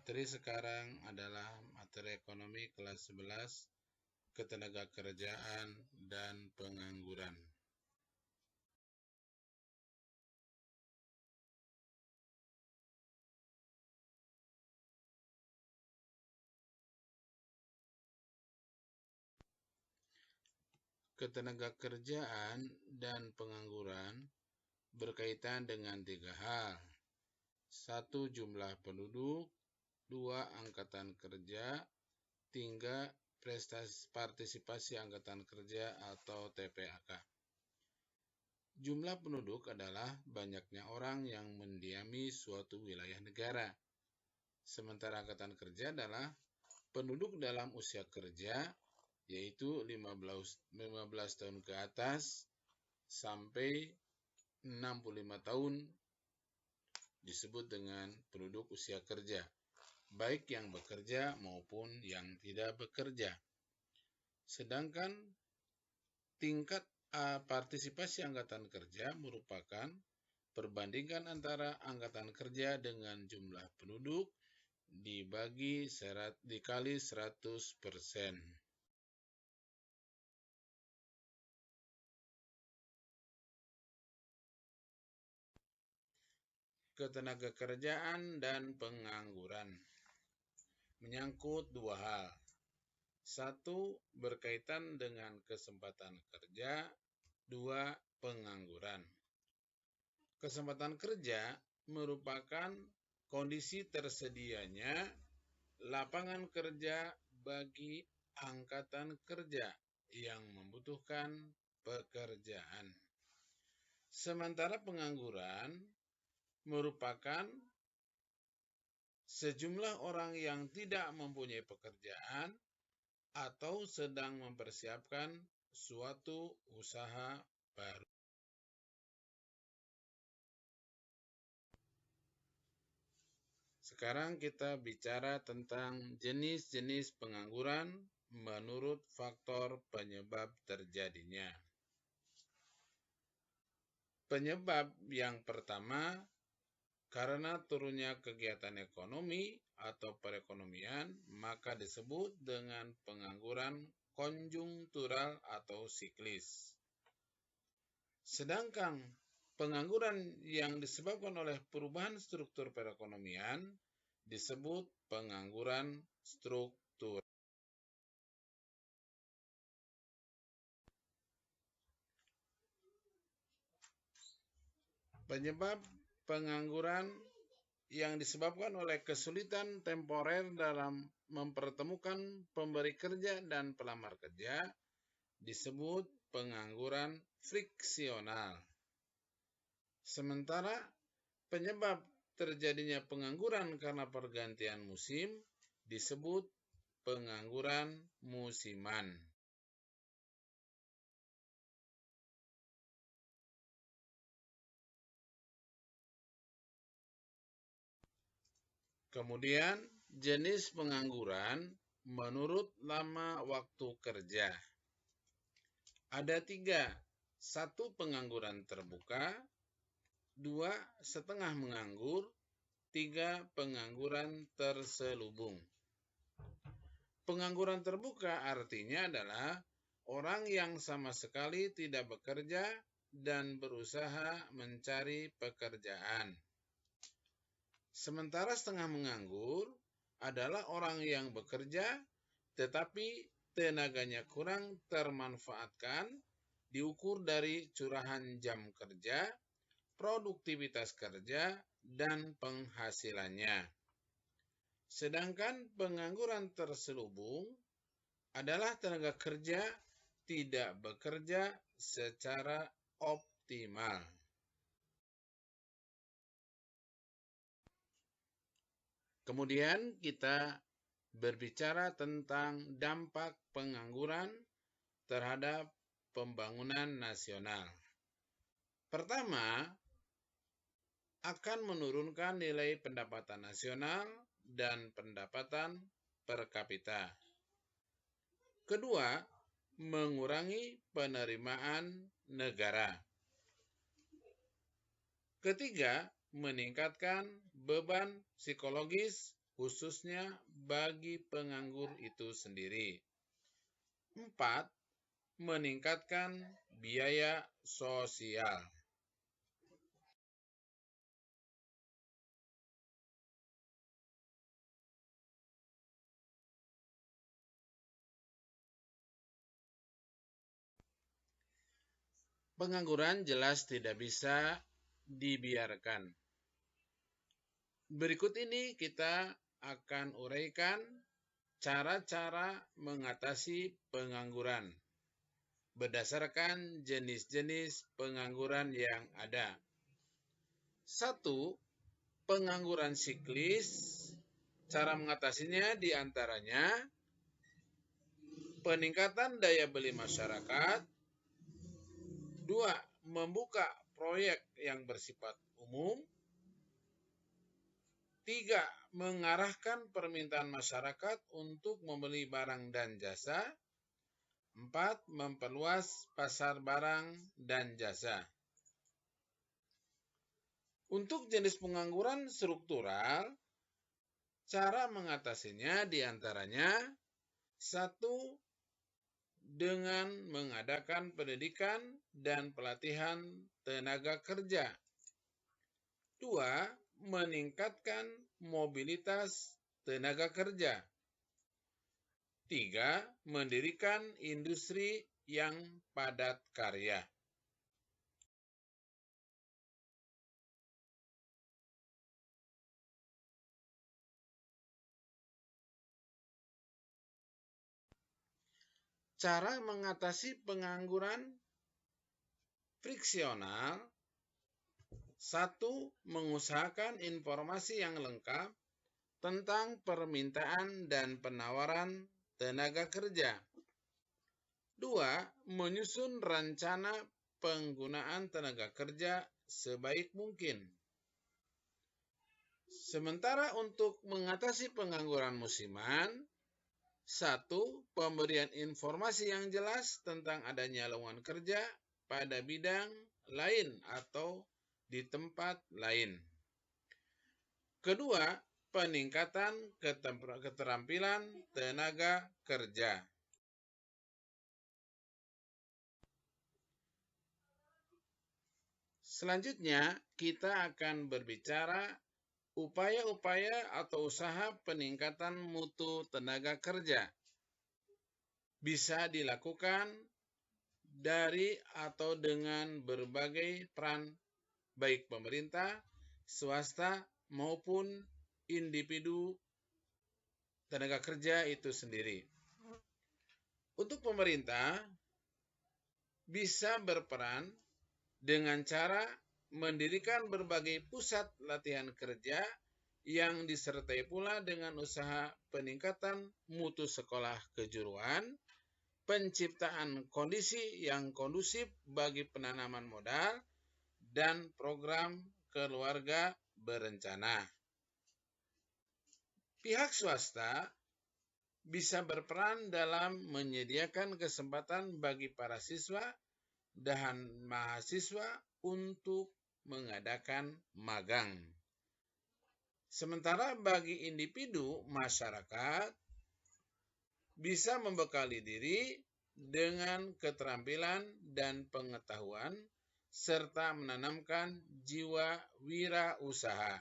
Materi sekarang adalah materi ekonomi kelas 11, ketenagakerjaan dan pengangguran. Ketenagakerjaan dan pengangguran berkaitan dengan 3 hal. 1. Jumlah penduduk, 2. Angkatan kerja, 3. Partisipasi angkatan kerja atau TPAK. Jumlah penduduk adalah banyaknya orang yang mendiami suatu wilayah negara. Sementara angkatan kerja adalah penduduk dalam usia kerja, yaitu 15 tahun ke atas sampai 65 tahun disebut dengan penduduk usia kerja, baik yang bekerja maupun yang tidak bekerja. Sedangkan tingkat partisipasi angkatan kerja merupakan perbandingan antara angkatan kerja dengan jumlah penduduk dikali 100%. Ketenagakerjaan dan pengangguran menyangkut 2 hal. 1. Berkaitan dengan kesempatan kerja, 2. Pengangguran. Kesempatan kerja merupakan kondisi tersedianya lapangan kerja bagi angkatan kerja yang membutuhkan pekerjaan. Sementara pengangguran merupakan sejumlah orang yang tidak mempunyai pekerjaan atau sedang mempersiapkan suatu usaha baru. Sekarang kita bicara tentang jenis-jenis pengangguran menurut faktor penyebab terjadinya. Penyebab yang pertama, karena turunnya kegiatan ekonomi atau perekonomian, maka disebut dengan pengangguran konjungtural atau siklis. Sedangkan pengangguran yang disebabkan oleh perubahan struktur perekonomian disebut pengangguran struktural. Penyebab pengangguran yang disebabkan oleh kesulitan temporer dalam mempertemukan pemberi kerja dan pelamar kerja disebut pengangguran friksional. Sementara penyebab terjadinya pengangguran karena pergantian musim disebut pengangguran musiman. Kemudian, jenis pengangguran menurut lama waktu kerja. Ada 3. 1. Pengangguran terbuka, 2. Setengah menganggur, 3. Pengangguran terselubung. Pengangguran terbuka artinya adalah orang yang sama sekali tidak bekerja dan berusaha mencari pekerjaan. Sementara setengah menganggur adalah orang yang bekerja tetapi tenaganya kurang termanfaatkan diukur dari curahan jam kerja, produktivitas kerja, dan penghasilannya. Sedangkan pengangguran terselubung adalah tenaga kerja tidak bekerja secara optimal. Kemudian kita berbicara tentang dampak pengangguran terhadap pembangunan nasional. Pertama, akan menurunkan nilai pendapatan nasional dan pendapatan per kapita. Kedua, mengurangi penerimaan negara. Ketiga, meningkatkan beban psikologis khususnya bagi penganggur itu sendiri. 4. Meningkatkan biaya sosial. Pengangguran jelas tidak bisa dibiarkan. Berikut ini kita akan uraikan cara-cara mengatasi pengangguran berdasarkan jenis-jenis pengangguran yang ada. 1. Pengangguran siklis. Cara mengatasinya diantaranya peningkatan daya beli masyarakat. 2. Membuka proyek yang bersifat umum. 3. Mengarahkan permintaan masyarakat untuk membeli barang dan jasa. 4. Memperluas pasar barang dan jasa. Untuk jenis pengangguran struktural, cara mengatasinya diantaranya 1. Dengan mengadakan pendidikan dan pelatihan tenaga kerja. 2. Meningkatkan mobilitas tenaga kerja. 3. Mendirikan industri yang padat karya. Cara mengatasi pengangguran friksional. 1. Mengusahakan informasi yang lengkap tentang permintaan dan penawaran tenaga kerja. 2. Menyusun rencana penggunaan tenaga kerja sebaik mungkin. Sementara untuk mengatasi pengangguran musiman, 1. Pemberian informasi yang jelas tentang adanya lowongan kerja pada bidang lain atau di tempat lain. Kedua, peningkatan keterampilan tenaga kerja. Selanjutnya, kita akan berbicara upaya-upaya atau usaha peningkatan mutu tenaga kerja. Bisa dilakukan dari atau dengan berbagai peran, baik pemerintah, swasta, maupun individu tenaga kerja itu sendiri. Untuk pemerintah, bisa berperan dengan cara mendirikan berbagai pusat latihan kerja yang disertai pula dengan usaha peningkatan mutu sekolah kejuruan, penciptaan kondisi yang kondusif bagi penanaman modal, dan program keluarga berencana. Pihak swasta bisa berperan dalam menyediakan kesempatan bagi para siswa dan mahasiswa untuk mengadakan magang. Sementara bagi individu, masyarakat bisa membekali diri dengan keterampilan dan pengetahuan serta menanamkan jiwa wirausaha.